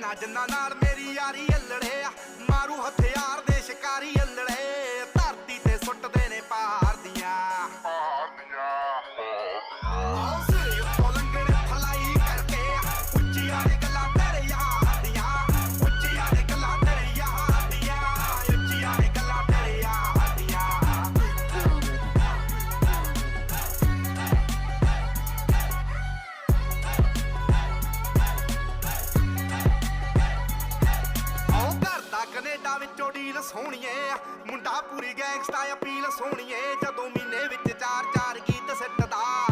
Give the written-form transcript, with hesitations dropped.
ਭੈਣਾਂ ਜਿੰਨਾਂ ਨਾਲ ਮੇਰੀ ਯਾਰੀ ਅਲੜੇ ਆ, ਮਾਰੂ ਹਥਿਆਰ ਦੇ ਸ਼ਿਕਾਰੀ ਅਲੜੇ, ਧਰਤੀ ਤੇ ਸੁੱਟਦੇ ਨੇ ਪਹਾੜ ਦੀਆਂ ਸਿਰੇ ਉੱਤੋਂ ਲੰਘਣ ਫਲਾਈ ਕਰਕੇ, ਉੱਚੀਆਂ ਨੇ ਗੱਲਾਂ ਤੇਰੇ ਯਾਰ ਦੀਆਂ, ਉੱਚੀਆਂ ਨੇ ਗੱਲਾਂ ਤੇਰੇ ਯਾਰ ਦੀਆਂ, ਉੱਚੀਆਂ ਨੇ ਗੱਲਾਂ ਤੇਰੇ ਯਾਰ ਦੀਆਂ। ਕੈਨੇਡਾ ਵਿੱਚੋਂ ਡੀਲ ਸੋਹਣੀਏ, ਮੁੰਡਾ ਪੂਰੀ ਗੈਂਗਸਟਾ ਅਪੀਲ ਸੋਹਣੀਏ, ਜਦੋਂ ਮਹੀਨੇ ਵਿੱਚ 4-4